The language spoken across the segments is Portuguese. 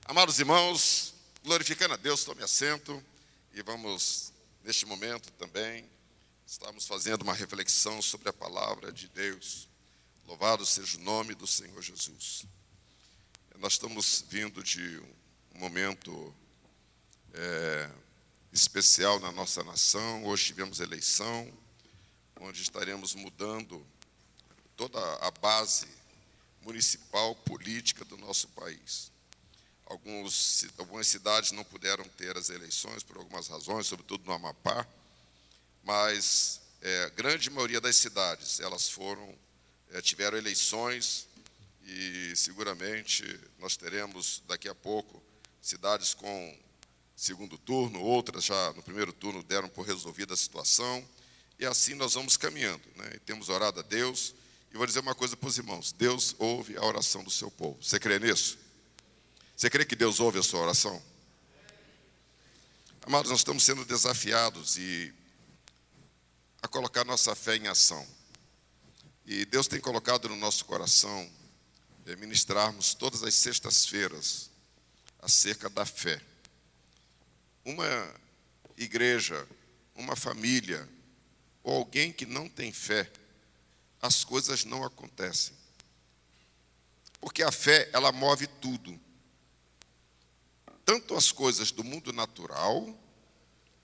Amados irmãos, glorificando a Deus, tome assento e vamos, neste momento também, estamos fazendo uma reflexão sobre a palavra de Deus. Louvado seja o nome do Senhor Jesus. Nós estamos vindo de um momento especial na nossa nação. Hoje tivemos eleição, onde estaremos mudando toda a base municipal, política do nosso país. Algumas cidades não puderam ter as eleições por algumas razões, sobretudo no Amapá, mas a grande maioria das cidades, elas tiveram eleições e seguramente nós teremos daqui a pouco cidades com segundo turno, outras já no primeiro turno deram por resolvida a situação, e assim nós vamos caminhando, né? E temos orado a Deus, e vou dizer uma coisa para os irmãos: Deus ouve a oração do seu povo. Você crê nisso? Você crê que Deus ouve a sua oração? Amados, nós estamos sendo desafiados a colocar nossa fé em ação. E Deus tem colocado no nosso coração ministrarmos todas as sextas-feiras acerca da fé. Uma igreja, uma família, ou alguém que não tem fé, as coisas não acontecem. Porque a fé, ela move tudo. Tanto as coisas do mundo natural,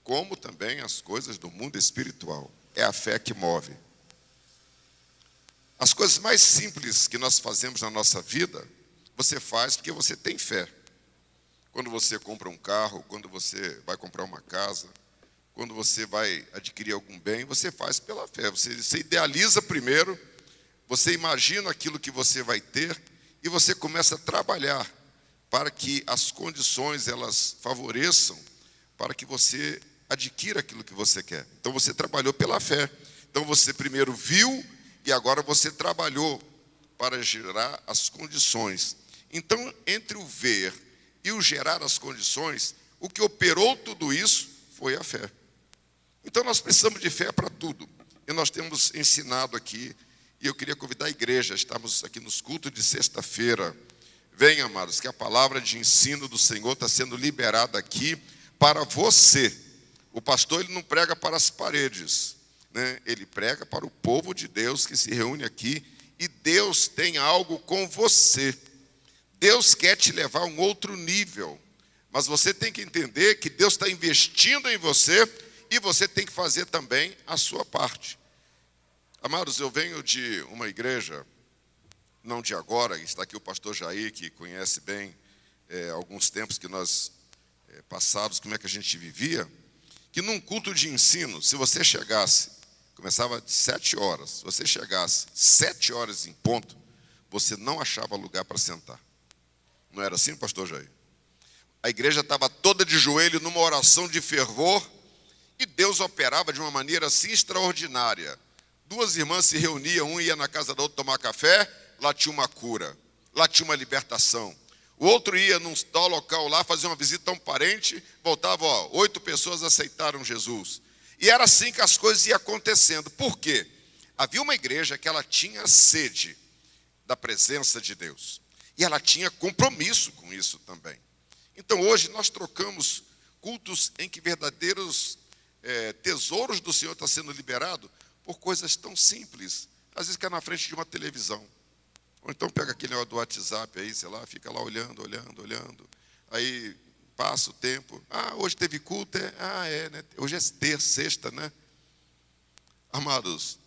como também as coisas do mundo espiritual. É a fé que move. As coisas mais simples que nós fazemos na nossa vida, você faz porque você tem fé. Quando você compra um carro, quando você vai comprar uma casa, quando você vai adquirir algum bem, você faz pela fé. Você idealiza primeiro, você imagina aquilo que você vai ter e você começa a trabalhar para que as condições elas favoreçam, para que você adquira aquilo que você quer. Então você trabalhou pela fé. Então você primeiro viu e agora você trabalhou para gerar as condições. Então, entre o ver e o gerar as condições, o que operou tudo isso foi a fé. Então nós precisamos de fé para tudo. E nós temos ensinado aqui, e eu queria convidar a igreja, estamos aqui nos cultos de sexta-feira. Venha, amados, que a palavra de ensino do Senhor está sendo liberada aqui para você. O pastor, ele não prega para as paredes, né? Ele prega para o povo de Deus que se reúne aqui, e Deus tem algo com você. Deus quer te levar a um outro nível, mas você tem que entender que Deus está investindo em você e você tem que fazer também a sua parte. Amados, eu venho de uma igreja, não de agora, está aqui o pastor Jair, que conhece bem alguns tempos que nós passados, como é que a gente vivia, que num culto de ensino, se você chegasse, começava de 7 horas, se você chegasse 7 horas em ponto, você não achava lugar para sentar. Não era assim, pastor Jair? A igreja estava toda de joelho numa oração de fervor, e Deus operava de uma maneira assim extraordinária. 2 irmãs se reuniam, um ia na casa da outra tomar café, lá tinha uma cura, lá tinha uma libertação. O outro ia num tal local lá, fazer uma visita a um parente, voltava, 8 pessoas aceitaram Jesus. E era assim que as coisas iam acontecendo. Por quê? Havia uma igreja que ela tinha sede da presença de Deus. E ela tinha compromisso com isso também. Então hoje nós trocamos cultos em que verdadeiros tesouros do Senhor estão sendo liberados por coisas tão simples. Às vezes cai na frente de uma televisão. Ou então pega aquele negócio do WhatsApp aí, sei lá, fica lá olhando. Aí passa o tempo. Hoje teve culto? Né? Hoje é sexta, né? Amados,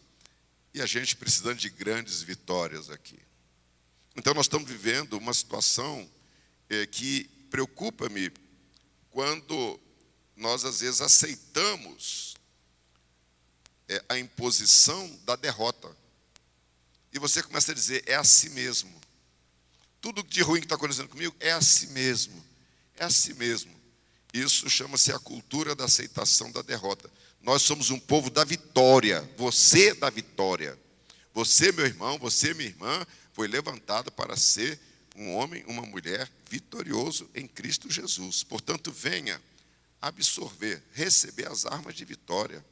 e a gente precisando de grandes vitórias aqui. Então nós estamos vivendo uma situação que preocupa-me quando nós às vezes aceitamos a imposição da derrota. E você começa a dizer, é assim mesmo. Tudo de ruim que está acontecendo comigo é assim mesmo. É assim mesmo. Isso chama-se a cultura da aceitação da derrota. Nós somos um povo da vitória. Você é da vitória. Você, meu irmão, você, minha irmã, foi levantado para ser um homem, uma mulher vitorioso em Cristo Jesus. Portanto, venha absorver, receber as armas de vitória.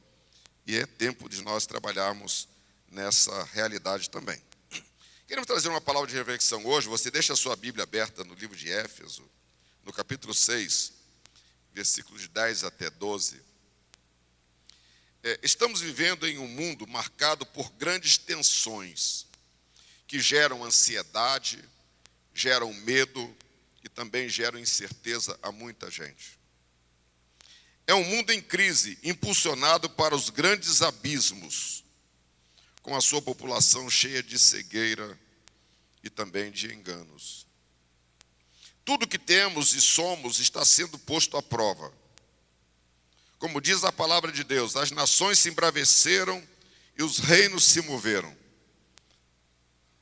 E é tempo de nós trabalharmos nessa realidade também. Queremos trazer uma palavra de reflexão hoje. Você deixa a sua Bíblia aberta no livro de Éfeso, no capítulo 6, versículos de 10 até 12. Estamos vivendo em um mundo marcado por grandes tensões, que geram ansiedade, geram medo e também geram incerteza a muita gente. É um mundo em crise, impulsionado para os grandes abismos, com a sua população cheia de cegueira e também de enganos. Tudo que temos e somos está sendo posto à prova. Como diz a palavra de Deus, as nações se embraveceram e os reinos se moveram.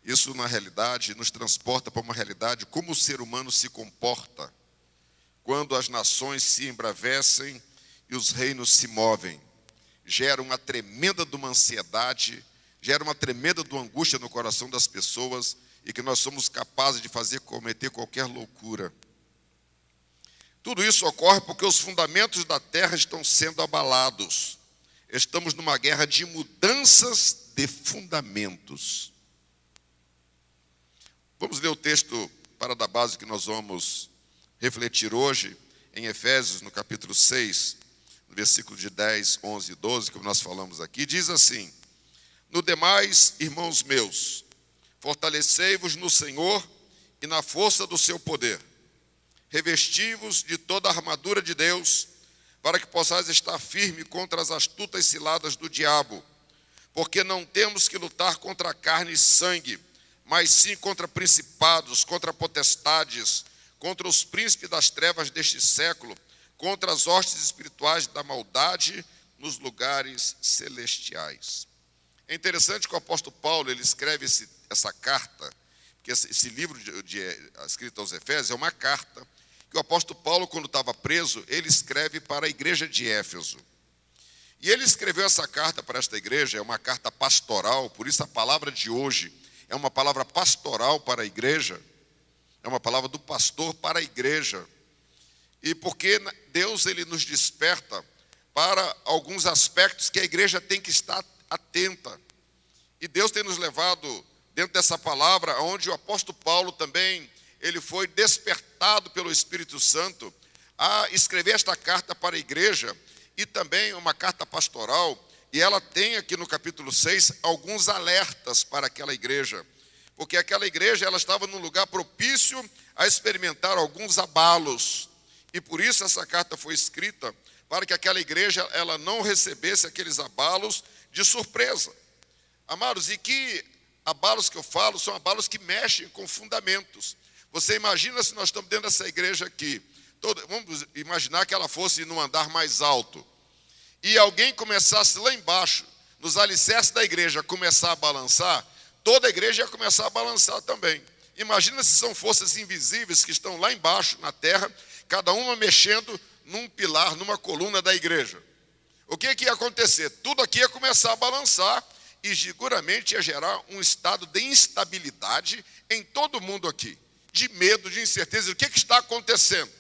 Isso, na realidade, nos transporta para uma realidade como o ser humano se comporta quando as nações se embravecem e os reinos se movem. Gera uma tremenda de uma ansiedade, gera uma tremenda de uma angústia no coração das pessoas e que nós somos capazes de cometer qualquer loucura. Tudo isso ocorre porque os fundamentos da terra estão sendo abalados. Estamos numa guerra de mudanças de fundamentos. Vamos ler o texto para dar base que nós vamos refletir hoje, em Efésios, no capítulo 6, no versículo de 10, 11 e 12, como nós falamos aqui, diz assim: No demais, irmãos meus, fortalecei-vos no Senhor e na força do seu poder. Revesti-vos de toda a armadura de Deus, para que possais estar firme contra as astutas ciladas do diabo, porque não temos que lutar contra carne e sangue, mas sim contra principados, contra potestades, contra os príncipes das trevas deste século, contra as hostes espirituais da maldade nos lugares celestiais. É interessante que o apóstolo Paulo ele escreve essa carta, porque esse livro escrito aos Efésios é uma carta que o apóstolo Paulo, quando estava preso, ele escreve para a igreja de Éfeso. E ele escreveu essa carta para esta igreja, é uma carta pastoral, por isso a palavra de hoje é uma palavra pastoral para a igreja, é uma palavra do pastor para a igreja. E porque Deus ele nos desperta para alguns aspectos que a igreja tem que estar atenta. E Deus tem nos levado dentro dessa palavra, onde o apóstolo Paulo também, ele foi despertado pelo Espírito Santo a escrever esta carta para a igreja e também uma carta pastoral. E ela tem aqui no capítulo 6 alguns alertas para aquela igreja. Porque aquela igreja ela estava num lugar propício a experimentar alguns abalos. E por isso essa carta foi escrita para que aquela igreja ela não recebesse aqueles abalos de surpresa. Amados, e que abalos que eu falo são abalos que mexem com fundamentos. Você imagina se nós estamos dentro dessa igreja aqui, vamos imaginar que ela fosse num andar mais alto, e alguém começasse lá embaixo, nos alicerces da igreja, começar a balançar, toda a igreja ia começar a balançar também. Imagina se são forças invisíveis que estão lá embaixo na terra, cada uma mexendo num pilar, numa coluna da igreja. O que ia acontecer? Tudo aqui ia começar a balançar e seguramente ia gerar um estado de instabilidade em todo mundo aqui, de medo, de incerteza. O que está acontecendo?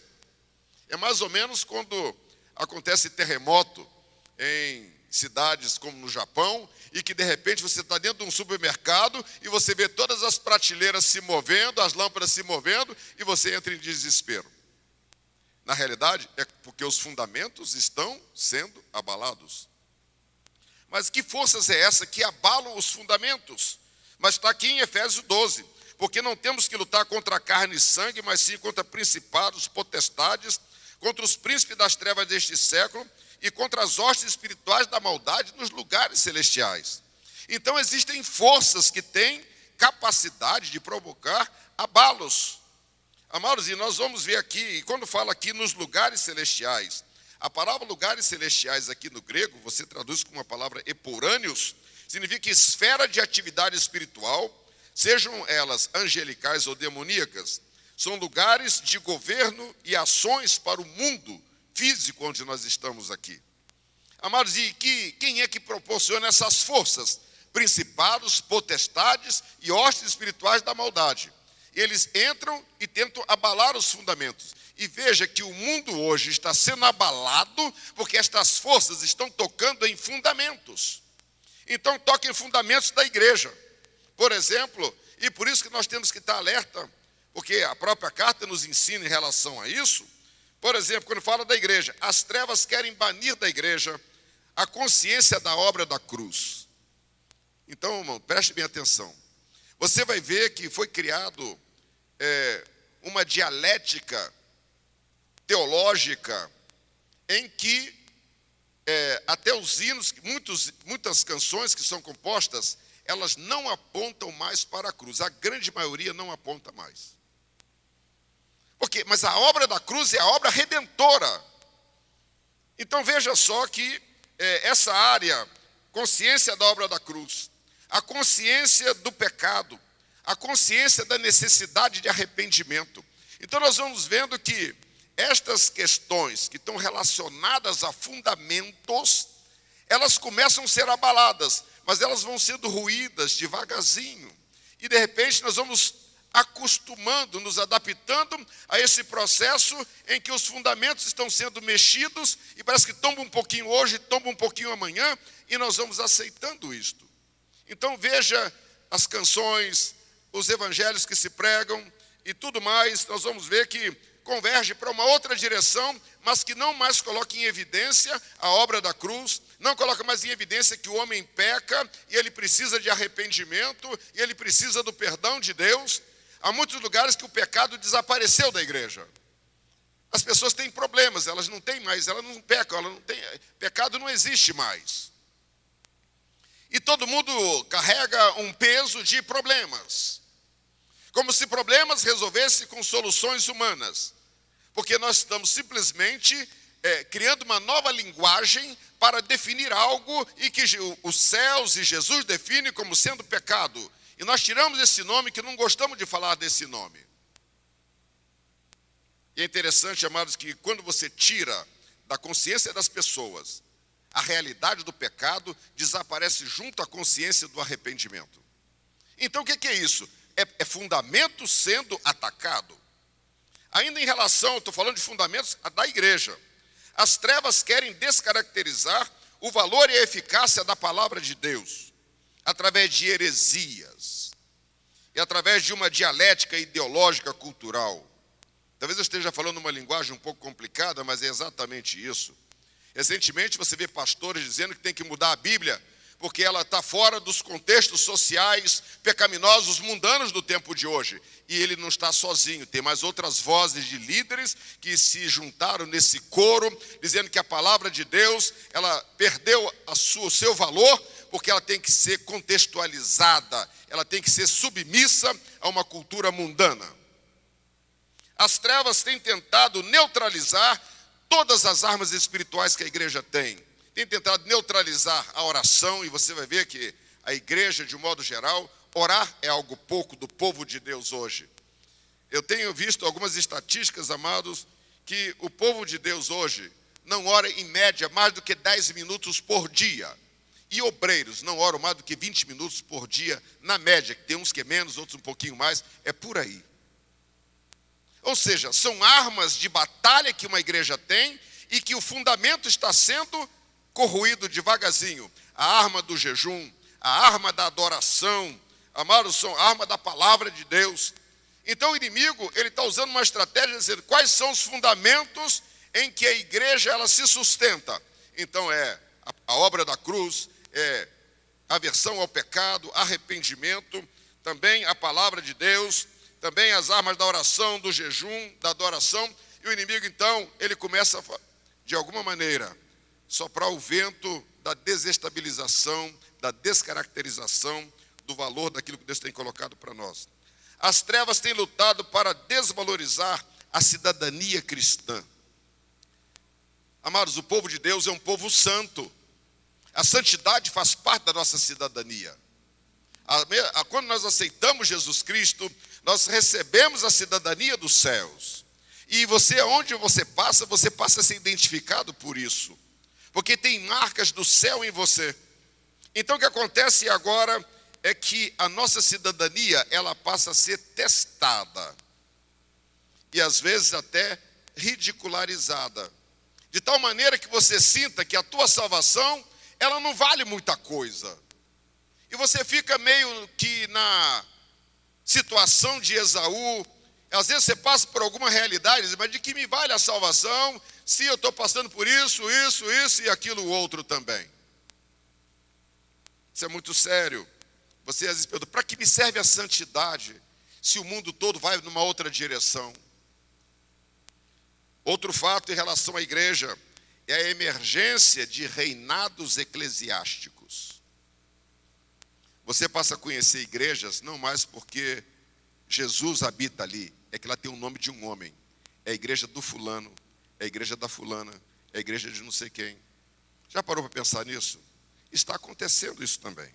É mais ou menos quando acontece terremoto em cidades como no Japão, e que de repente você está dentro de um supermercado e você vê todas as prateleiras se movendo, as lâmpadas se movendo, e você entra em desespero. Na realidade, é porque os fundamentos estão sendo abalados. Mas que forças é essa que abalam os fundamentos? Mas está aqui em Efésios 12, porque não temos que lutar contra carne e sangue, mas sim contra principados, potestades, contra os príncipes das trevas deste século, e contra as hostes espirituais da maldade nos lugares celestiais. Então existem forças que têm capacidade de provocar abalos. Amados, e nós vamos ver aqui, e quando fala aqui nos lugares celestiais, a palavra lugares celestiais aqui no grego, você traduz com uma palavra eporâneos, significa esfera de atividade espiritual, sejam elas angelicais ou demoníacas, são lugares de governo e ações para o mundo físico onde nós estamos aqui. Amados, e quem é que proporciona essas forças? Principados, potestades e hostes espirituais da maldade. Eles entram e tentam abalar os fundamentos. E veja que o mundo hoje está sendo abalado porque estas forças estão tocando em fundamentos. Então toca em fundamentos da igreja. Por exemplo, e por isso que nós temos que estar alerta porque a própria carta nos ensina em relação a isso. Por exemplo, quando fala da igreja, as trevas querem banir da igreja a consciência da obra da cruz. Então, irmão, preste bem atenção. Você vai ver que foi criado uma dialética teológica em que até os hinos, muitas canções que são compostas, elas não apontam mais para a cruz. A grande maioria não aponta mais. Por quê? Mas a obra da cruz é a obra redentora. Então veja só que essa área, consciência da obra da cruz, a consciência do pecado, a consciência da necessidade de arrependimento. Então nós vamos vendo que estas questões que estão relacionadas a fundamentos, elas começam a ser abaladas, mas elas vão sendo ruídas devagarzinho. E de repente nós vamos acostumando, nos adaptando a esse processo em que os fundamentos estão sendo mexidos e parece que tomba um pouquinho hoje, tomba um pouquinho amanhã, e nós vamos aceitando isto. Então veja as canções, os evangelhos que se pregam e tudo mais, nós vamos ver que converge para uma outra direção, mas que não mais coloca em evidência a obra da cruz, não coloca mais em evidência que o homem peca e ele precisa de arrependimento e ele precisa do perdão de Deus. Há muitos lugares que o pecado desapareceu da igreja. As pessoas têm problemas, elas não têm mais, elas não pecam, pecado não existe mais. E todo mundo carrega um peso de problemas, como se problemas resolvessem com soluções humanas, porque nós estamos simplesmente criando uma nova linguagem para definir algo e que os céus e Jesus definem como sendo pecado. E nós tiramos esse nome, que não gostamos de falar desse nome. E é interessante, amados, que quando você tira da consciência das pessoas a realidade do pecado, desaparece junto à consciência do arrependimento. Então o que é isso? É fundamento sendo atacado. Ainda em relação, estou falando de fundamentos da igreja. As trevas querem descaracterizar o valor e a eficácia da palavra de Deus, através de heresias e através de uma dialética ideológica cultural. Talvez eu esteja falando uma linguagem um pouco complicada, mas é exatamente isso. Recentemente você vê pastores dizendo que tem que mudar a Bíblia porque ela está fora dos contextos sociais pecaminosos mundanos do tempo de hoje. E ele não está sozinho, tem mais outras vozes de líderes que se juntaram nesse coro, dizendo que a palavra de Deus, ela perdeu o seu valor, porque ela tem que ser contextualizada, ela tem que ser submissa a uma cultura mundana. As trevas têm tentado neutralizar todas as armas espirituais que a igreja tem. Tem tentado neutralizar a oração, e você vai ver que a igreja, de um modo geral, orar é algo pouco do povo de Deus hoje. Eu tenho visto algumas estatísticas, amados, que o povo de Deus hoje não ora em média mais do que 10 minutos por dia. E obreiros não oram mais do que 20 minutos por dia, na média, que tem uns que é menos, outros um pouquinho mais, é por aí. Ou seja, são armas de batalha que uma igreja tem e que o fundamento está sendo corroído devagarzinho. A arma do jejum, a arma da adoração, amados, são a arma da palavra de Deus. Então o inimigo, ele está usando uma estratégia dizendo quais são os fundamentos em que a igreja ela se sustenta. Então é a obra da cruz, é aversão ao pecado, arrependimento, também a palavra de Deus, também as armas da oração, do jejum, da adoração. E o inimigo então, ele começa de alguma maneira soprar o vento da desestabilização, da descaracterização do valor daquilo que Deus tem colocado para nós. As trevas têm lutado para desvalorizar a cidadania cristã. Amados, o povo de Deus é um povo santo. A santidade faz parte da nossa cidadania. Quando nós aceitamos Jesus Cristo, nós recebemos a cidadania dos céus. E você, onde você passa a ser identificado por isso. Porque tem marcas do céu em você. Então o que acontece agora é que a nossa cidadania, ela passa a ser testada. E às vezes até ridicularizada. De tal maneira que você sinta que a tua salvação, ela não vale muita coisa. E você fica meio que na situação de Esaú, Às vezes você passa por alguma realidade, mas de que me vale a salvação se eu estou passando por isso e aquilo outro também? Isso é muito sério. Você às vezes pergunta, para que me serve a santidade se o mundo todo vai numa outra direção? Outro fato em relação à igreja é a emergência de reinados eclesiásticos. Você passa a conhecer igrejas não mais porque Jesus habita ali, é que ela tem o nome de um homem. É a igreja do fulano, é a igreja da fulana, é a igreja de não sei quem. Já parou para pensar nisso? Está acontecendo isso também.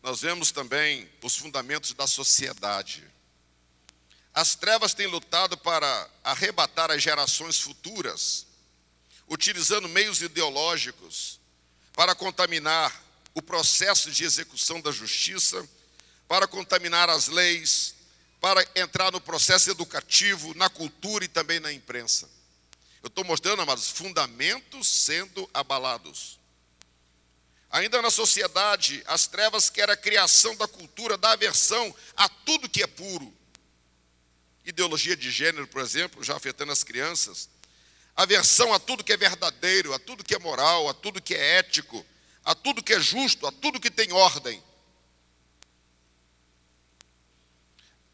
Nós vemos também os fundamentos da sociedade. As trevas têm lutado para arrebatar as gerações futuras, utilizando meios ideológicos para contaminar o processo de execução da justiça, para contaminar as leis, para entrar no processo educativo, na cultura e também na imprensa. Eu estou mostrando, amados, fundamentos sendo abalados. Ainda na sociedade, as trevas querem a criação da cultura da aversão a tudo que é puro. Ideologia de gênero, por exemplo, já afetando as crianças. Aversão a tudo que é verdadeiro, a tudo que é moral, a tudo que é ético, a tudo que é justo, a tudo que tem ordem.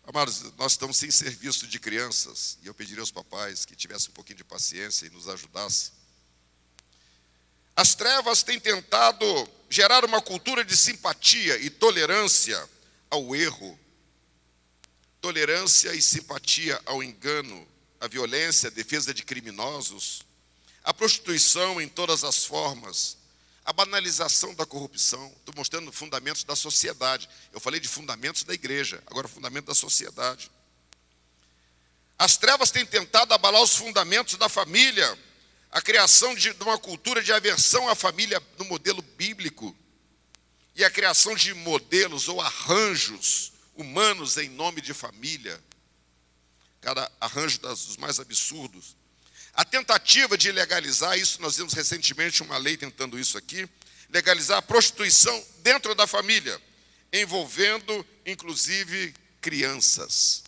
Amados, nós estamos sem serviço de crianças, e eu pediria aos papais que tivessem um pouquinho de paciência e nos ajudassem. As trevas têm tentado gerar uma cultura de simpatia e tolerância ao erro, tolerância e simpatia ao engano, à violência, à defesa de criminosos, à prostituição em todas as formas, a banalização da corrupção. Estou mostrando fundamentos da sociedade. Eu falei de fundamentos da igreja, agora fundamento da sociedade. As trevas têm tentado abalar os fundamentos da família, a criação de uma cultura de aversão à família no modelo bíblico e a criação de modelos ou arranjos humanos em nome de família. Cada arranjo dos mais absurdos. A tentativa de legalizar isso, nós vimos recentemente uma lei tentando isso aqui, legalizar a prostituição dentro da família, envolvendo inclusive crianças.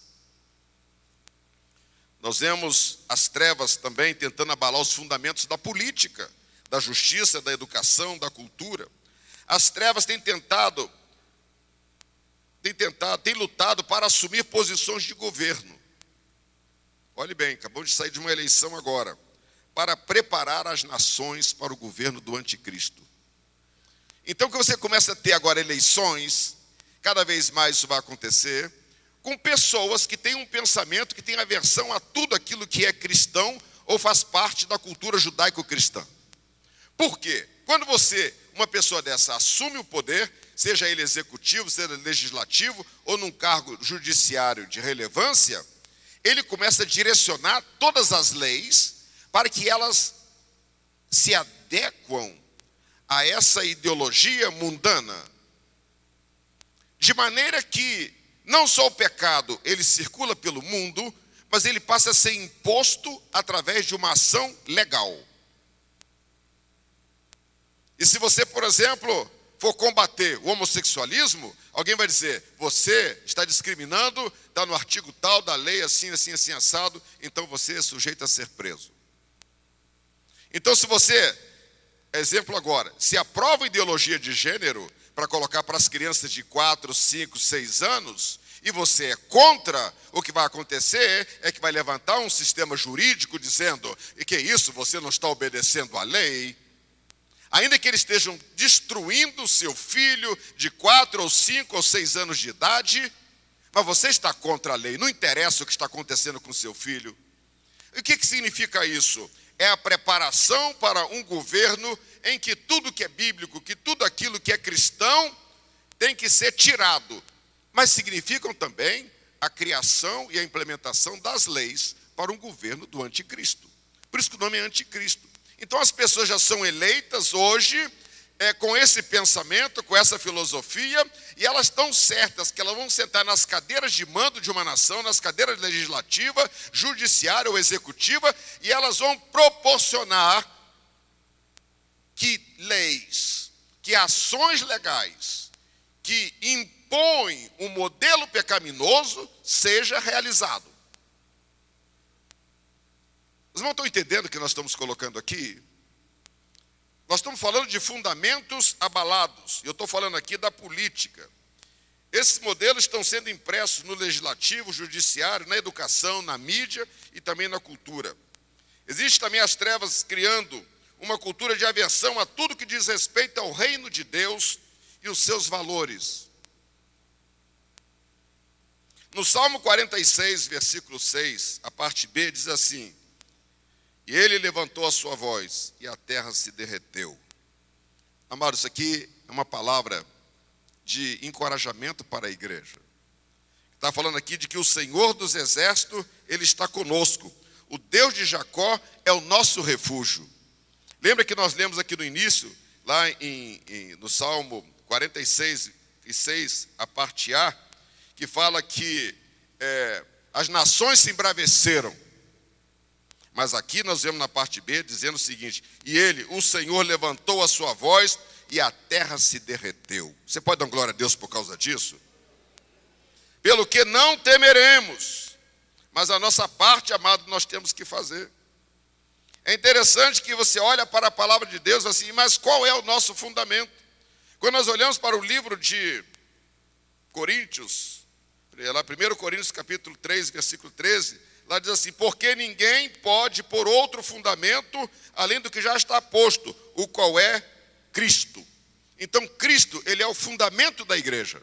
Nós vemos as trevas também tentando abalar os fundamentos da política, da justiça, da educação, da cultura. As trevas têm lutado para assumir posições de governo. Olhe bem, acabou de sair de uma eleição agora, para preparar as nações para o governo do anticristo. Então, que você começa a ter agora eleições, cada vez mais isso vai acontecer, com pessoas que têm um pensamento, que têm aversão a tudo aquilo que é cristão ou faz parte da cultura judaico-cristã. Por quê? Quando uma pessoa dessa assume o poder, seja ele executivo, seja legislativo, ou num cargo judiciário de relevância, ele começa a direcionar todas as leis para que elas se adequam a essa ideologia mundana. De maneira que não só o pecado ele circula pelo mundo, mas ele passa a ser imposto através de uma ação legal. E se você, por exemplo, for combater o homossexualismo, alguém vai dizer, você está discriminando, está no artigo tal da lei, assim, assim, assim, assado, então você é sujeito a ser preso. Então, se você, exemplo agora, se aprova a ideologia de gênero para colocar para as crianças de 4, 5, 6 anos, e você é contra, o que vai acontecer é que vai levantar um sistema jurídico dizendo, e que isso, você não está obedecendo à lei. Ainda que eles estejam destruindo o seu filho de 4 ou 5 ou 6 anos de idade, mas você está contra a lei, não interessa o que está acontecendo com o seu filho. E o que significa isso? É a preparação para um governo em que tudo que é bíblico, que tudo aquilo que é cristão, tem que ser tirado. Mas significam também a criação e a implementação das leis para um governo do anticristo. Por isso que o nome é anticristo. Então as pessoas já são eleitas hoje com esse pensamento, com essa filosofia, e elas estão certas que elas vão sentar nas cadeiras de mando de uma nação, nas cadeiras legislativa, judiciária ou executiva, e elas vão proporcionar que leis, que ações legais, que impõe um modelo pecaminoso seja realizado. Vocês não estão entendendo o que nós estamos colocando aqui? Nós estamos falando de fundamentos abalados. Eu estou falando aqui da política. Esses modelos estão sendo impressos no legislativo, judiciário, na educação, na mídia e também na cultura. Existem também as trevas criando uma cultura de aversão a tudo que diz respeito ao reino de Deus e os seus valores. No Salmo 46, versículo 6, a parte B, diz assim: e ele levantou a sua voz, e a terra se derreteu. Amados, isso aqui é uma palavra de encorajamento para a igreja. Está falando aqui de que o Senhor dos exércitos, Ele está conosco. O Deus de Jacó é o nosso refúgio. Lembra que nós lemos aqui no início, lá no Salmo 46, e 6, a parte A, que fala que as nações se embraveceram. Mas aqui nós vemos na parte B dizendo o seguinte: e ele, o Senhor, levantou a sua voz e a terra se derreteu. Você pode dar glória a Deus por causa disso? Pelo que não temeremos, mas a nossa parte, amado, nós temos que fazer. É interessante que você olha para a palavra de Deus assim, mas qual é o nosso fundamento? Quando nós olhamos para o livro de Coríntios, lá 1 Coríntios capítulo 3, versículo 13, lá diz assim: porque ninguém pode pôr outro fundamento além do que já está posto, o qual é Cristo. Então Cristo, Ele é o fundamento da igreja.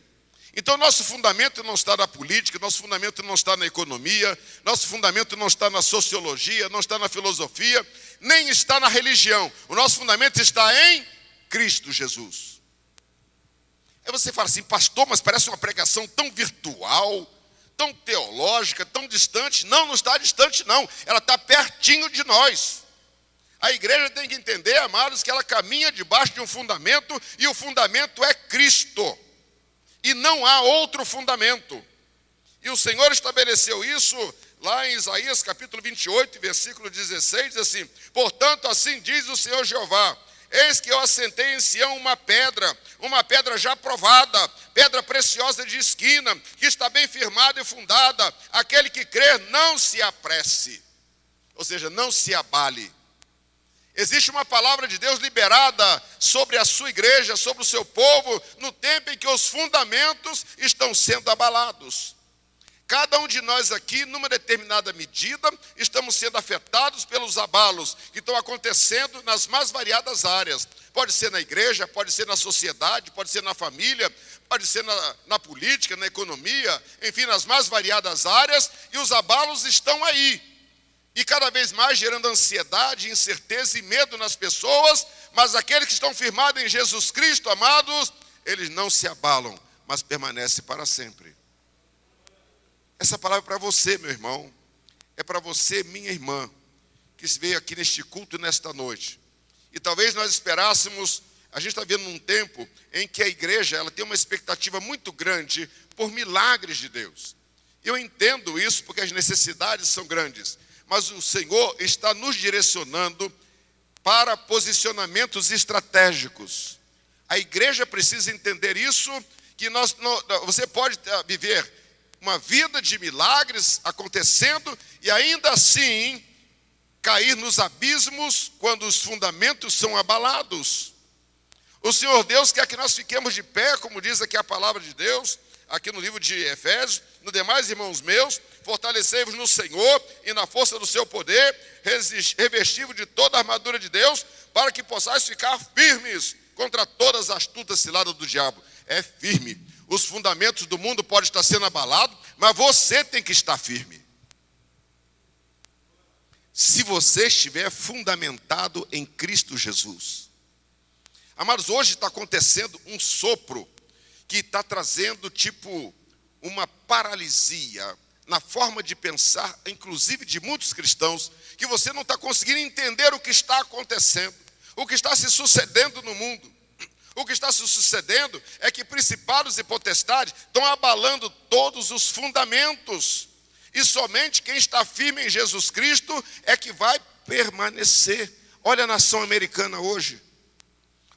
Então nosso fundamento não está na política, nosso fundamento não está na economia, nosso fundamento não está na sociologia, não está na filosofia, nem está na religião. O nosso fundamento está em Cristo Jesus. Aí você fala assim: pastor, mas parece uma pregação tão virtual, tão teológica, tão distante. Não, não está distante não, ela está pertinho de nós. A igreja tem que entender, amados, que ela caminha debaixo de um fundamento, e o fundamento é Cristo. E não há outro fundamento. E o Senhor estabeleceu isso lá em Isaías capítulo 28, versículo 16, diz assim: portanto, assim diz o Senhor Jeová: eis que eu assentei em Sião uma pedra já provada, pedra preciosa de esquina, que está bem firmada e fundada. Aquele que crer não se apresse, ou seja, não se abale. Existe uma palavra de Deus liberada sobre a sua igreja, sobre o seu povo, no tempo em que os fundamentos estão sendo abalados. Cada um de nós aqui, numa determinada medida, estamos sendo afetados pelos abalos que estão acontecendo nas mais variadas áreas. Pode ser na igreja, pode ser na sociedade, pode ser na família, pode ser na política, na economia, enfim, nas mais variadas áreas, e os abalos estão aí. E cada vez mais gerando ansiedade, incerteza e medo nas pessoas, mas aqueles que estão firmados em Jesus Cristo, amados, eles não se abalam, mas permanecem para sempre. Essa palavra é para você, meu irmão, é para você, minha irmã, que veio aqui neste culto nesta noite. E talvez nós esperássemos, a gente está vendo um tempo em que a igreja ela tem uma expectativa muito grande por milagres de Deus. Eu entendo isso porque as necessidades são grandes. Mas o Senhor está nos direcionando para posicionamentos estratégicos. A igreja precisa entender isso, que você pode viver uma vida de milagres acontecendo e ainda assim cair nos abismos quando os fundamentos são abalados. O Senhor Deus quer que nós fiquemos de pé, como diz aqui a palavra de Deus, aqui no livro de Efésios: no demais, irmãos meus, fortalecei-vos no Senhor e na força do seu poder, revesti-vos de toda a armadura de Deus, para que possais ficar firmes contra todas as astutas ciladas do diabo. É firme. Os fundamentos do mundo podem estar sendo abalados, mas você tem que estar firme. Se você estiver fundamentado em Cristo Jesus. Amados, hoje está acontecendo um sopro que está trazendo tipo uma paralisia na forma de pensar, inclusive de muitos cristãos, que você não está conseguindo entender o que está acontecendo, o que está se sucedendo no mundo. O que está se sucedendo é que principados e potestades estão abalando todos os fundamentos. E somente quem está firme em Jesus Cristo é que vai permanecer. Olha a nação americana hoje.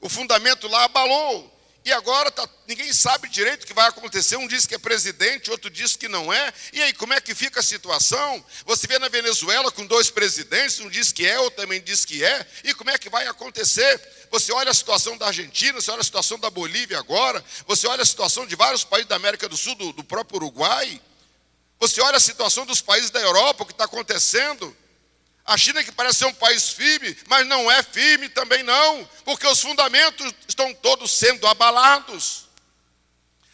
O fundamento lá abalou. E agora ninguém sabe direito o que vai acontecer. Um diz que é presidente, outro diz que não é. E aí, como é que fica a situação? Você vê na Venezuela com 2 presidentes, um diz que é, outro também diz que é. E como é que vai acontecer? Você olha a situação da Argentina, você olha a situação da Bolívia agora, você olha a situação de vários países da América do Sul, do próprio Uruguai. Você olha a situação dos países da Europa, o que está acontecendo. A China, que parece ser um país firme, mas não é firme também não, porque os fundamentos estão todos sendo abalados.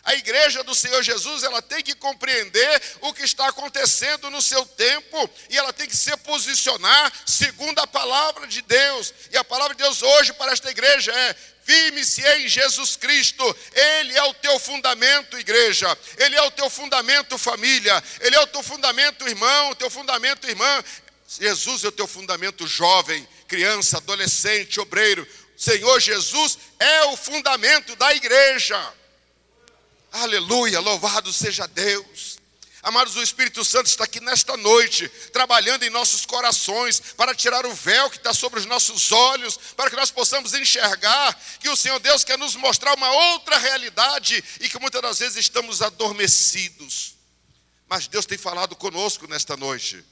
A igreja do Senhor Jesus, ela tem que compreender o que está acontecendo no seu tempo, e ela tem que se posicionar segundo a palavra de Deus. E a palavra de Deus hoje para esta igreja é: firme-se em Jesus Cristo. Ele é o teu fundamento, igreja. Ele é o teu fundamento, família. Ele é o teu fundamento, irmão, o teu fundamento, irmã. Jesus é o teu fundamento, jovem, criança, adolescente, obreiro. Senhor Jesus é o fundamento da igreja. Aleluia, louvado seja Deus. Amados, o Espírito Santo está aqui nesta noite, trabalhando em nossos corações, para tirar o véu que está sobre os nossos olhos, para que nós possamos enxergar que o Senhor Deus quer nos mostrar uma outra realidade, e que muitas das vezes estamos adormecidos. Mas Deus tem falado conosco nesta noite.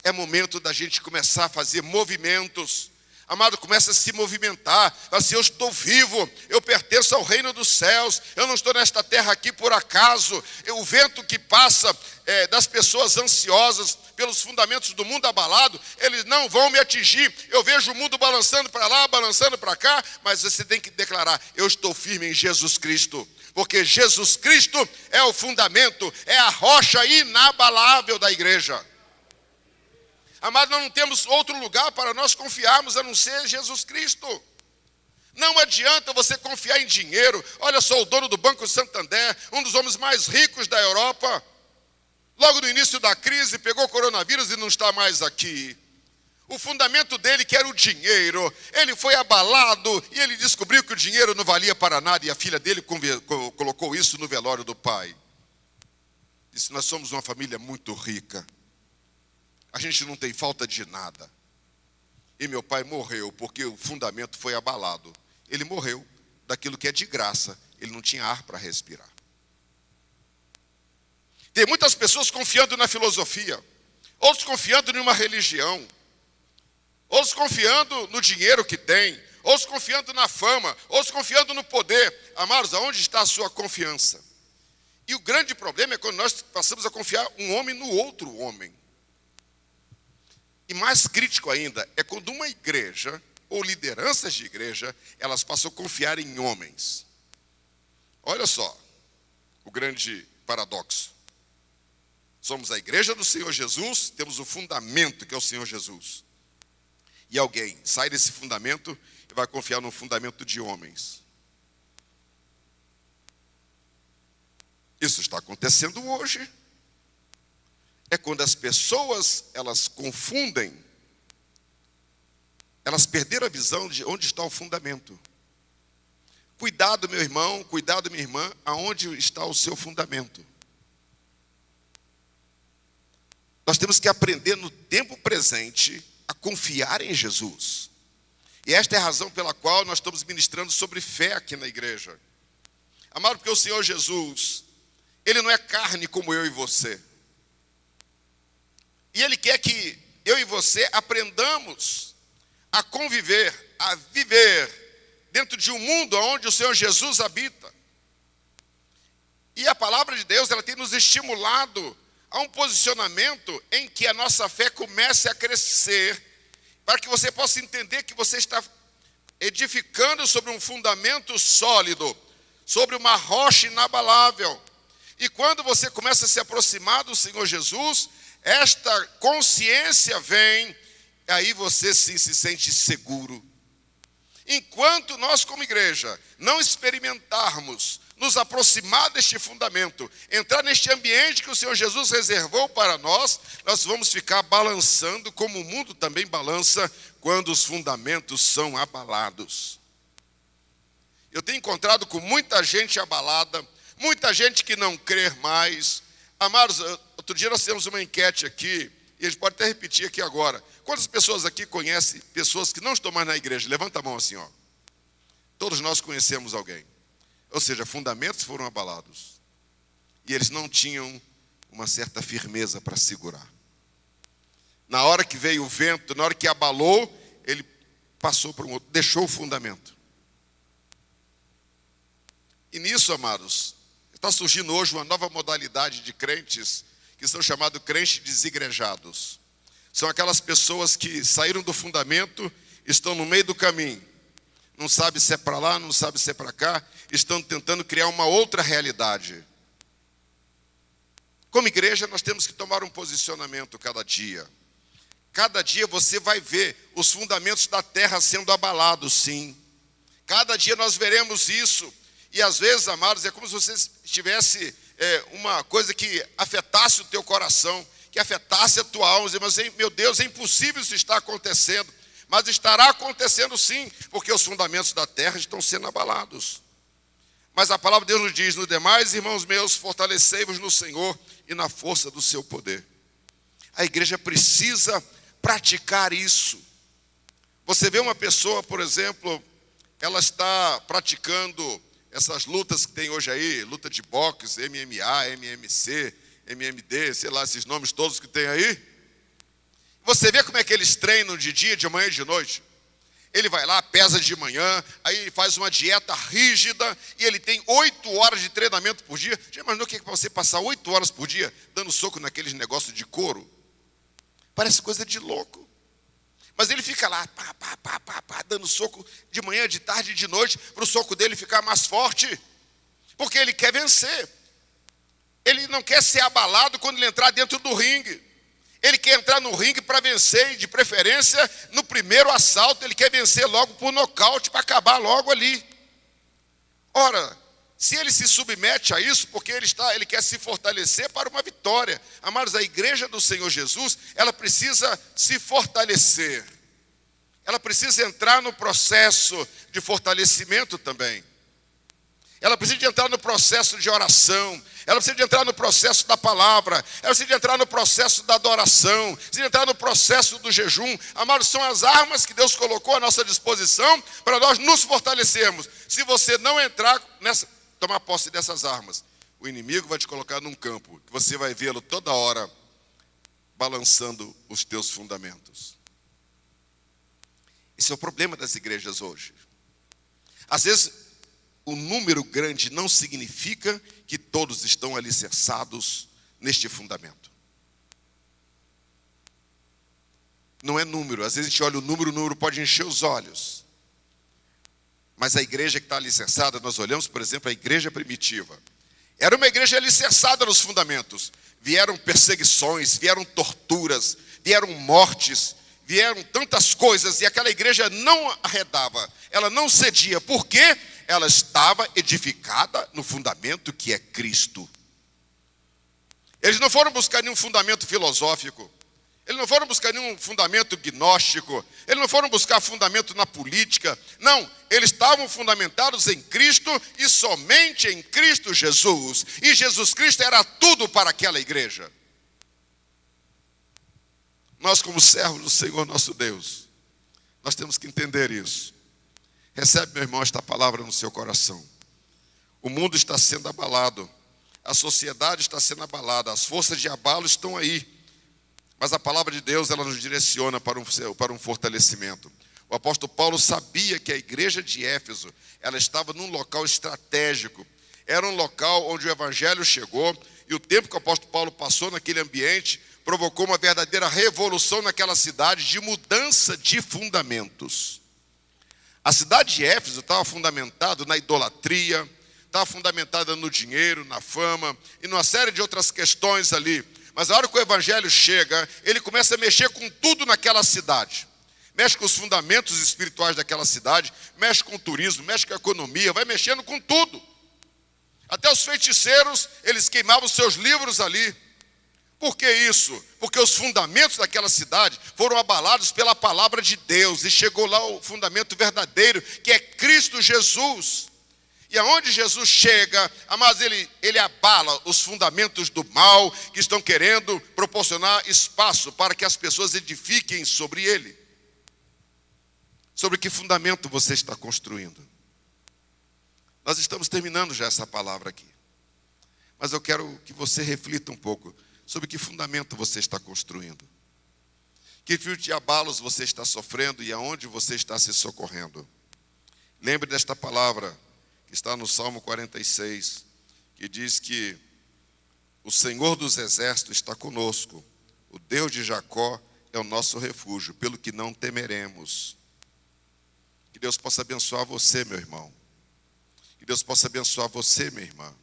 É momento da gente começar a fazer movimentos. Amado, começa a se movimentar. Assim, eu estou vivo, eu pertenço ao reino dos céus. Eu não estou nesta terra aqui por acaso. O vento que passa das pessoas ansiosas pelos fundamentos do mundo abalado, eles não vão me atingir. Eu vejo o mundo balançando para lá, balançando para cá, mas você tem que declarar: eu estou firme em Jesus Cristo. Porque Jesus Cristo é o fundamento, é a rocha inabalável da igreja. Amado, nós não temos outro lugar para nós confiarmos a não ser Jesus Cristo. Não adianta você confiar em dinheiro. Olha só, o dono do Banco Santander, um dos homens mais ricos da Europa, logo no início da crise, pegou o coronavírus e não está mais aqui. O fundamento dele, que era o dinheiro, ele foi abalado e ele descobriu que o dinheiro não valia para nada, e a filha dele colocou isso no velório do pai. Disse: nós somos uma família muito rica. A gente não tem falta de nada. E meu pai morreu porque o fundamento foi abalado. Ele morreu daquilo que é de graça. Ele não tinha ar para respirar. Tem muitas pessoas confiando na filosofia, outros confiando em uma religião, outros confiando no dinheiro que tem, outros confiando na fama, outros confiando no poder. Amados, aonde está a sua confiança? E o grande problema é quando nós passamos a confiar um homem no outro homem. E mais crítico ainda é quando uma igreja, ou lideranças de igreja, elas passam a confiar em homens. Olha só o grande paradoxo. Somos a igreja do Senhor Jesus, temos o fundamento que é o Senhor Jesus. E alguém sai desse fundamento e vai confiar no fundamento de homens. Isso está acontecendo hoje. É quando as pessoas, elas confundem, elas perderam a visão de onde está o fundamento. Cuidado, meu irmão, cuidado, minha irmã, aonde está o seu fundamento. Nós temos que aprender no tempo presente a confiar em Jesus. E esta é a razão pela qual nós estamos ministrando sobre fé aqui na igreja. Amado, porque o Senhor Jesus, Ele não é carne como eu e você. E Ele quer que eu e você aprendamos a conviver, a viver dentro de um mundo onde o Senhor Jesus habita. E a palavra de Deus, ela tem nos estimulado a um posicionamento em que a nossa fé comece a crescer, para que você possa entender que você está edificando sobre um fundamento sólido, sobre uma rocha inabalável. E quando você começa a se aproximar do Senhor Jesus, esta consciência vem, aí você se sente seguro. Enquanto nós como igreja não experimentarmos nos aproximar deste fundamento, entrar neste ambiente que o Senhor Jesus reservou para nós, nós vamos ficar balançando como o mundo também balança quando os fundamentos são abalados. Eu tenho encontrado com muita gente abalada, muita gente que não crê mais. Amados, outro dia nós temos uma enquete aqui, e a gente pode até repetir aqui agora. Quantas pessoas aqui conhecem pessoas que não estão mais na igreja? Levanta a mão assim, ó. Todos nós conhecemos alguém. Ou seja, fundamentos foram abalados. E eles não tinham uma certa firmeza para segurar. Na hora que veio o vento, na hora que abalou, ele passou para um outro, deixou o fundamento. E nisso, amados, está surgindo hoje uma nova modalidade de crentes, que são chamados crentes desigrejados. São aquelas pessoas que saíram do fundamento, estão no meio do caminho. Não sabe se é para lá, não sabe se é para cá, estão tentando criar uma outra realidade. Como igreja, nós temos que tomar um posicionamento cada dia. Cada dia você vai ver os fundamentos da terra sendo abalados, sim. Cada dia nós veremos isso. E às vezes, amados, é como se você tivesse uma coisa que afetasse o teu coração, que afetasse a tua alma. Mas, meu Deus, é impossível isso estar acontecendo. Mas estará acontecendo sim, porque os fundamentos da terra estão sendo abalados. Mas a palavra de Deus nos diz: no demais, irmãos meus, fortalecei-vos no Senhor e na força do seu poder. A igreja precisa praticar isso. Você vê uma pessoa, por exemplo, ela está praticando essas lutas que tem hoje aí, luta de boxe, MMA, MMC, MMD, sei lá, esses nomes todos que tem aí. Você vê como é que eles treinam de dia, de manhã e de noite. Ele vai lá, pesa de manhã, aí ele faz uma dieta rígida e ele tem 8 horas de treinamento por dia. Já imaginou o que é para você passar 8 horas por dia dando soco naqueles negócios de couro? Parece coisa de louco. Mas ele fica lá, dando soco de manhã, de tarde e de noite, para o soco dele ficar mais forte. Porque ele quer vencer. Ele não quer ser abalado quando ele entrar dentro do ringue. Ele quer entrar no ringue para vencer, e de preferência, no primeiro assalto, ele quer vencer logo por nocaute, para acabar logo ali. Ora, se ele se submete a isso, porque ele quer se fortalecer para uma vitória. Amados, a igreja do Senhor Jesus, ela precisa se fortalecer. Ela precisa entrar no processo de fortalecimento também. Ela precisa de entrar no processo de oração. Ela precisa de entrar no processo da palavra. Ela precisa de entrar no processo da adoração. Precisa de entrar no processo do jejum. Amados, são as armas que Deus colocou à nossa disposição para nós nos fortalecermos. Se você não entrar tomar posse dessas armas, o inimigo vai te colocar num campo que você vai vê-lo toda hora balançando os teus fundamentos. Esse é o problema das igrejas hoje. Às vezes, o número grande não significa que todos estão alicerçados neste fundamento. Não é número. Às vezes a gente olha o número pode encher os olhos. Mas a igreja que está alicerçada, nós olhamos, por exemplo, a igreja primitiva. Era uma igreja alicerçada nos fundamentos. Vieram perseguições, vieram torturas, vieram mortes, vieram tantas coisas, e aquela igreja não arredava, ela não cedia. Por quê? Ela estava edificada no fundamento que é Cristo. Eles não foram buscar nenhum fundamento filosófico. Eles não foram buscar nenhum fundamento gnóstico. Eles não foram buscar fundamento na política. Não, eles estavam fundamentados em Cristo e somente em Cristo Jesus. E Jesus Cristo era tudo para aquela igreja. Nós, como servos do Senhor nosso Deus, nós temos que entender isso. Recebe, meu irmão, esta palavra no seu coração. O mundo está sendo abalado. A sociedade está sendo abalada. As forças de abalo estão aí. Mas a palavra de Deus, ela nos direciona para um fortalecimento. O apóstolo Paulo sabia que a igreja de Éfeso, ela estava num local estratégico. Era um local onde o evangelho chegou, e o tempo que o apóstolo Paulo passou naquele ambiente provocou uma verdadeira revolução naquela cidade de mudança de fundamentos. A cidade de Éfeso estava fundamentada na idolatria, estava fundamentada no dinheiro, na fama e numa série de outras questões ali. Mas a hora que o evangelho chega, ele começa a mexer com tudo naquela cidade. Mexe com os fundamentos espirituais daquela cidade, mexe com o turismo, mexe com a economia, vai mexendo com tudo. Até os feiticeiros, eles queimavam seus livros ali. Por que isso? Porque os fundamentos daquela cidade foram abalados pela palavra de Deus. E chegou lá o fundamento verdadeiro, que é Cristo Jesus. E aonde Jesus chega, mas ele abala os fundamentos do mal, que estão querendo proporcionar espaço para que as pessoas edifiquem sobre ele. Sobre que fundamento você está construindo? Nós estamos terminando já essa palavra aqui. Mas eu quero que você reflita um pouco sobre que fundamento você está construindo. Que fio de abalos você está sofrendo e aonde você está se socorrendo. Lembre desta palavra que está no Salmo 46, que diz que o Senhor dos exércitos está conosco, o Deus de Jacó é o nosso refúgio, pelo que não temeremos. Que Deus possa abençoar você, meu irmão. Que Deus possa abençoar você, minha irmã.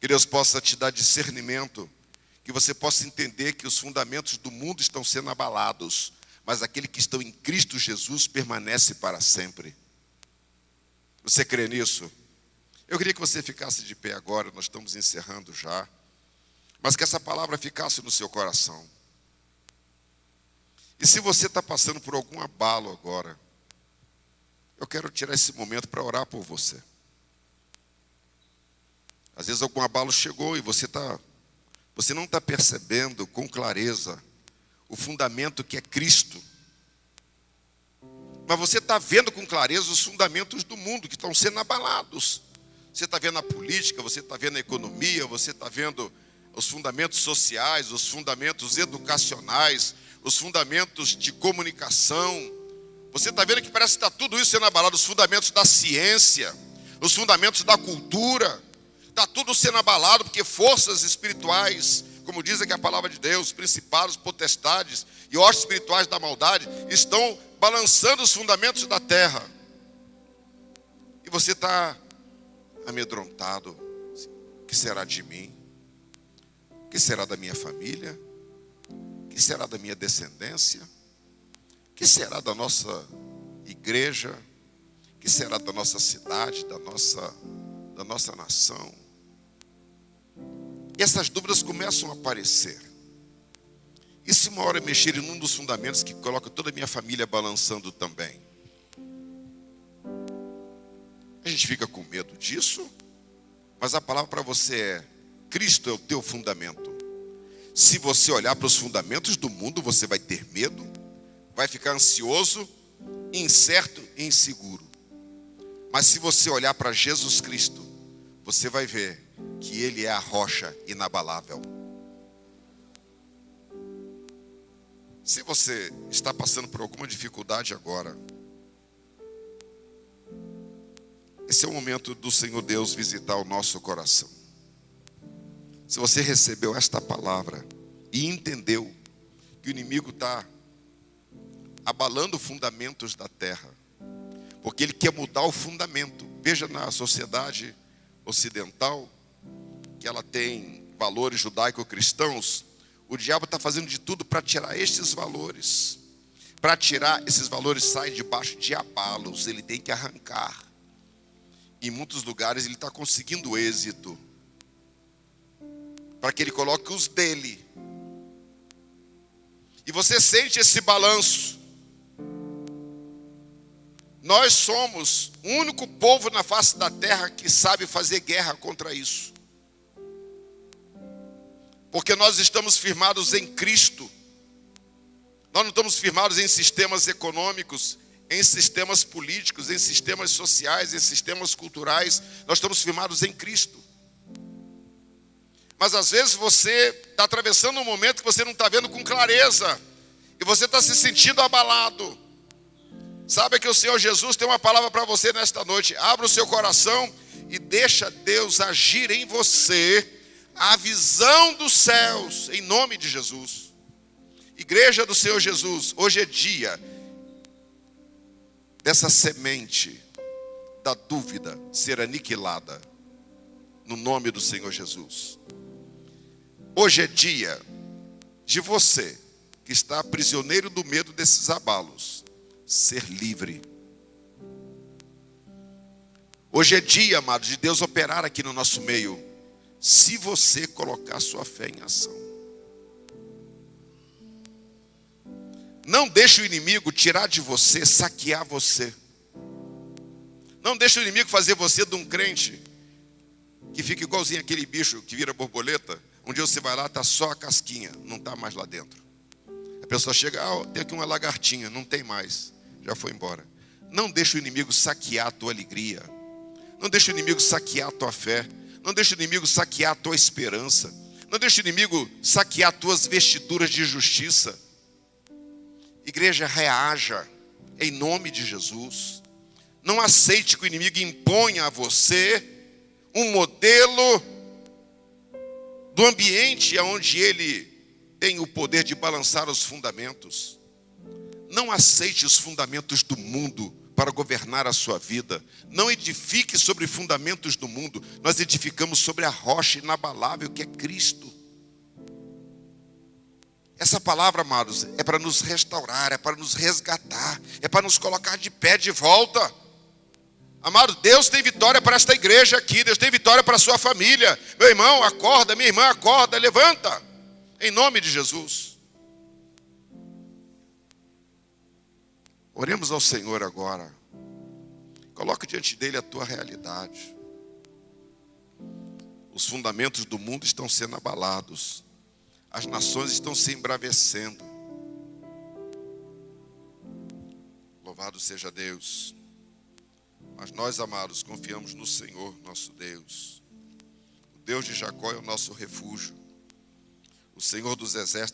Que Deus possa te dar discernimento, que você possa entender que os fundamentos do mundo estão sendo abalados, mas aquele que estão em Cristo Jesus permanece para sempre. Você crê nisso? Eu queria que você ficasse de pé agora, nós estamos encerrando já, mas que essa palavra ficasse no seu coração. E se você está passando por algum abalo agora, eu quero tirar esse momento para orar por você. Às vezes algum abalo chegou e você não está percebendo com clareza o fundamento que é Cristo. Mas você está vendo com clareza os fundamentos do mundo que estão sendo abalados. Você está vendo a política, você está vendo a economia, você está vendo os fundamentos sociais, os fundamentos educacionais, os fundamentos de comunicação. Você está vendo que parece que está tudo isso sendo abalado, os fundamentos da ciência, os fundamentos da cultura. Está tudo sendo abalado porque forças espirituais, como diz aqui a palavra de Deus, principados, potestades e hostes espirituais da maldade, estão balançando os fundamentos da terra. E você está amedrontado. O que será de mim? O que será da minha família? O que será da minha descendência? O que será da nossa igreja? O que será da nossa cidade, da nossa nação? E essas dúvidas começam a aparecer. E se uma hora mexer em um dos fundamentos que coloca toda a minha família balançando também? A gente fica com medo disso, mas a palavra para você é: Cristo é o teu fundamento. Se você olhar para os fundamentos do mundo, você vai ter medo, vai ficar ansioso, incerto e inseguro. Mas se você olhar para Jesus Cristo, você vai ver que Ele é a rocha inabalável. Se você está passando por alguma dificuldade agora, esse é o momento do Senhor Deus visitar o nosso coração. Se você recebeu esta palavra e entendeu que o inimigo está abalando fundamentos da terra, porque ele quer mudar o fundamento. Veja na sociedade ocidental, que ela tem valores judaico-cristãos, o diabo está fazendo de tudo para tirar estes valores. Para tirar esses valores, sai debaixo de abalos, ele tem que arrancar. Em muitos lugares ele está conseguindo êxito, para que ele coloque os dele. E você sente esse balanço. Nós somos o único povo na face da terra que sabe fazer guerra contra isso. Porque nós estamos firmados em Cristo. Nós não estamos firmados em sistemas econômicos, em sistemas políticos, em sistemas sociais, em sistemas culturais. Nós estamos firmados em Cristo. Mas às vezes você está atravessando um momento que você não está vendo com clareza. E você está se sentindo abalado. Sabe que o Senhor Jesus tem uma palavra para você nesta noite. Abra o seu coração e deixa Deus agir em você a visão dos céus, em nome de Jesus. Igreja do Senhor Jesus, hoje é dia dessa semente da dúvida ser aniquilada, no nome do Senhor Jesus. Hoje é dia de você, que está prisioneiro do medo desses abalos, ser livre. Hoje é dia, amados, de Deus operar aqui no nosso meio, se você colocar sua fé em ação. Não deixe o inimigo tirar de você, saquear você. Não deixe o inimigo fazer você de um crente que fica igualzinho aquele bicho que vira borboleta. Um dia você vai lá, está só a casquinha, não está mais lá dentro. A pessoa chega, tem aqui uma lagartinha, não tem mais, já foi embora. Não deixe o inimigo saquear a tua alegria, Não deixe o inimigo saquear a tua fé. Não deixe o inimigo saquear a tua esperança. Não deixe o inimigo saquear tuas vestiduras de justiça. Igreja, reaja em nome de Jesus. Não aceite que o inimigo imponha a você um modelo do ambiente onde ele tem o poder de balançar os fundamentos. Não aceite os fundamentos do mundo para governar a sua vida. Não edifique sobre fundamentos do mundo. Nós edificamos sobre a rocha inabalável que é Cristo. Essa palavra, amados, é para nos restaurar, é para nos resgatar, é para nos colocar de pé de volta. Amado, Deus tem vitória para esta igreja aqui, Deus tem vitória para a sua família. Meu irmão, acorda, minha irmã, acorda, levanta, em nome de Jesus. Oremos ao Senhor agora. Coloque diante dele a tua realidade. Os fundamentos do mundo estão sendo abalados. As nações estão se embravecendo. Louvado seja Deus. Mas nós, amados, confiamos no Senhor, nosso Deus. O Deus de Jacó é o nosso refúgio. O Senhor dos exércitos